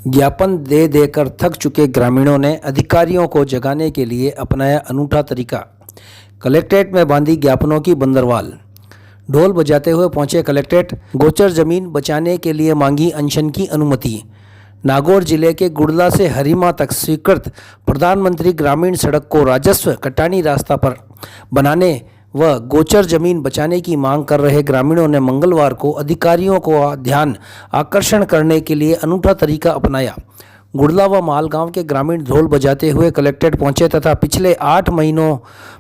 ज्ञापन दे देकर थक चुके ग्रामीणों ने अधिकारियों को जगाने के लिए अपनाया अनूठा तरीका। कलेक्ट्रेट में बांधी ज्ञापनों की बंदरवाल। ढोल बजाते हुए पहुंचे कलेक्ट्रेट, गोचर जमीन बचाने के लिए मांगी अनशन की अनुमति। नागौर जिले के गुड़ला से हरिमा तक स्वीकृत प्रधानमंत्री ग्रामीण सड़क को राजस्व कटानी रास्ता पर बनाने व गोचर जमीन बचाने की मांग कर रहे ग्रामीणों ने मंगलवार को अधिकारियों को ध्यान आकर्षण करने के लिए अनूठा तरीका अपनाया। गुड़ला व मालगांव के ग्रामीण ढोल बजाते हुए कलेक्ट्रेट पहुंचे तथा पिछले 8 महीनों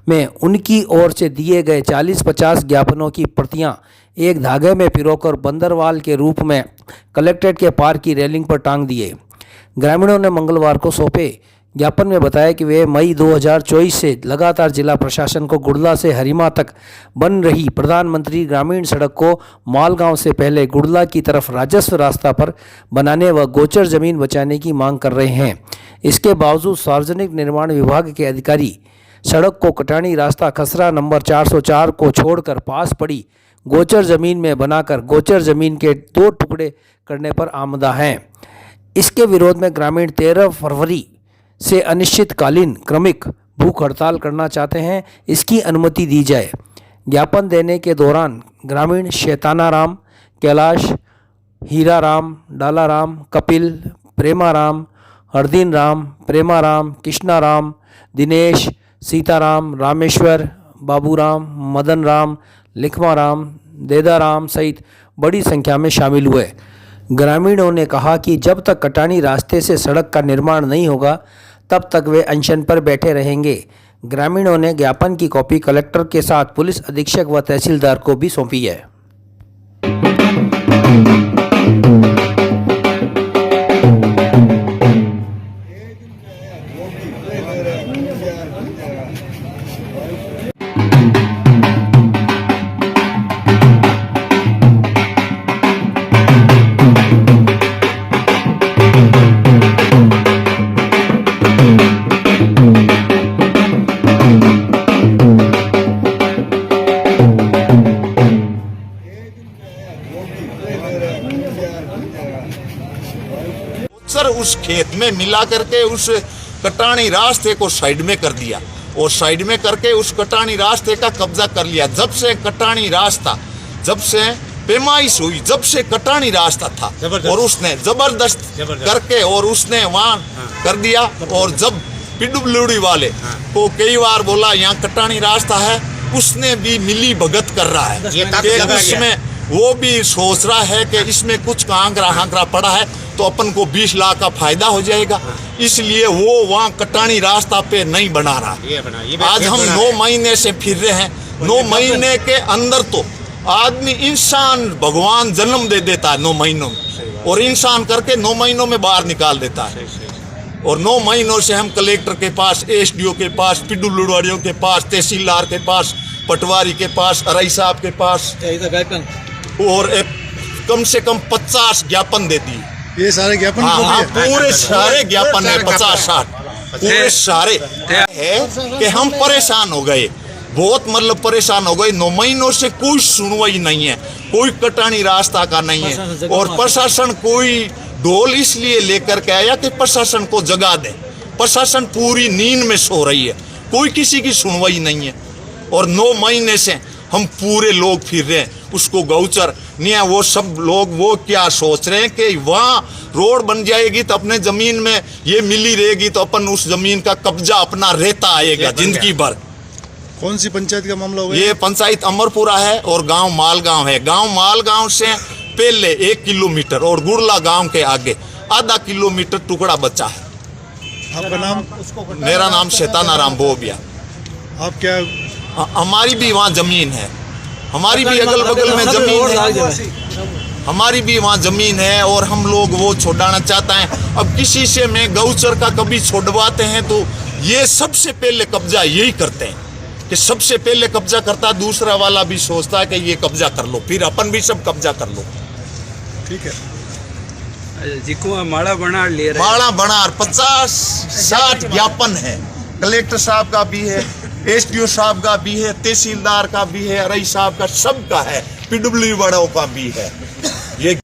में उनकी ओर से दिए गए 40-50 ज्ञापनों की प्रतियां एक धागे में पिरोकर बंदरवाल के रूप में कलेक्ट्रेट के पार की रेलिंग पर टांग दिए। ग्रामीणों ने मंगलवार को सौंपे ज्ञापन में बताया कि वे मई 2024 से लगातार जिला प्रशासन को गुड़ला से हरिमा तक बन रही प्रधानमंत्री ग्रामीण सड़क को मालगांव से पहले गुड़ला की तरफ राजस्व रास्ता पर बनाने व गोचर जमीन बचाने की मांग कर रहे हैं। इसके बावजूद सार्वजनिक निर्माण विभाग के अधिकारी सड़क को कटानी रास्ता खसरा नंबर 404 को छोड़कर पास पड़ी गोचर जमीन में बनाकर गोचर जमीन के 2 टुकड़े करने पर आमदा हैं। इसके विरोध में ग्रामीण 13 फरवरी से अनिश्चितकालीन क्रमिक भूख हड़ताल करना चाहते हैं। इसकी अनुमति दी जाए। ज्ञापन देने के दौरान ग्रामीण शैतानाराम, कैलाश, हीराराम, डालाराम, कपिल, प्रेमाराम, हरदीन राम, प्रेमाराम, कृष्णाराम, दिनेश, सीताराम, रामेश्वर, बाबूराम, मदन राम, लिखमाराम, देदाराम सहित बड़ी संख्या में शामिल हुए। ग्रामीणों ने कहा कि जब तक कटानी रास्ते से सड़क का निर्माण नहीं होगा तब तक वे अनशन पर बैठे रहेंगे। ग्रामीणों ने ज्ञापन की कॉपी कलेक्टर के साथ पुलिस अधीक्षक व तहसीलदार को भी सौंपी है। सर उस खेत में मिला करके उस कटानी रास्ते को साइड में कर दिया और साइड में करके उस कटानी रास्ते का कब्जा कर लिया। जब से कटानी रास्ता, जब से पैमाइश हुई, जब से कटानी रास्ता था और उसने जबरदस्त करके और उसने वहाँ कर दिया। और जब पीडब्ल्यूडी वाले को कई बार बोला यहाँ कटानी रास्ता है, उसने भी मिली भगत कर रहा है कि उसमें वो भी सोच रहा है कि इसमें कुछ आंकड़ा पड़ा है तो अपन को 20 लाख का फायदा हो जाएगा, इसलिए वो वहाँ कटानी रास्ता पे नहीं बना रहा। आज हम 9 महीने से फिर रहे हैं। 9 महीने के अंदर तो आदमी, इंसान भगवान जन्म दे देता है 9 महीनों में और इंसान करके 9 महीनों में बाहर निकाल देता है। और 9 महीनों से हम कलेक्टर के पास, एसडीओ के पास, पीडब्ल्यूडी के पास, तहसीलदार के पास, पटवारी के पास, अरई साहब के पास और कम से कम 50 ज्ञापन देती है। ये सारे ज्ञापन पूरे सारे ज्ञापन है 50-60 पूरे सारे है कि हम परेशान हो गए, बहुत मतलब परेशान हो गए। 9 महीनों से कोई सुनवाई नहीं है, कोई कटानी रास्ता का नहीं है। और प्रशासन कोई ढोल इसलिए लेकर के आया कि प्रशासन को जगा दे। प्रशासन पूरी नींद में सो रही है, कोई किसी की सुनवाई नहीं है। और 9 महीने से हम पूरे लोग फिर रहे हैं, उसको गौचर नहीं है। वो सब लोग वो क्या सोच रहे हैं कि वहाँ रोड बन जाएगी तो अपने जमीन में ये मिली रहेगी तो अपन उस जमीन का कब्जा अपना रहता आएगा जिंदगी भर। कौन सी पंचायत का मामला होगा? ये पंचायत अमरपुरा है और गांव मालगांव है। गांव मालगांव से पहले 1 किलोमीटर और गुड़ला गांव के आगे आधा किलोमीटर टुकड़ा बचा है। आपका नाम? मेरा नाम शैतानाराम बोबिया। आप क्या? हमारी भी वहाँ जमीन है, हमारी भी अगल बगल में जमीन है, हमारी भी वहाँ जमीन है और हम लोग वो छोड़ाना चाहता है। अब किसी से मैं गौचर का कभी छोड़वाते हैं तो ये सबसे पहले कब्जा यही करते हैं कि सबसे पहले कब्जा करता है, दूसरा वाला भी सोचता है कि ये कब्जा कर लो, फिर अपन भी सब कब्जा कर लो। ठीक है, माड़ा बना ले रहे, माड़ा बना 50-60 ज्ञापन है। कलेक्टर साहब का भी है, एसडीओ साहब का भी है, तहसीलदार का भी है, अरई साहब का, सबका है, पीडब्ल्यूडी वालों का भी है। ये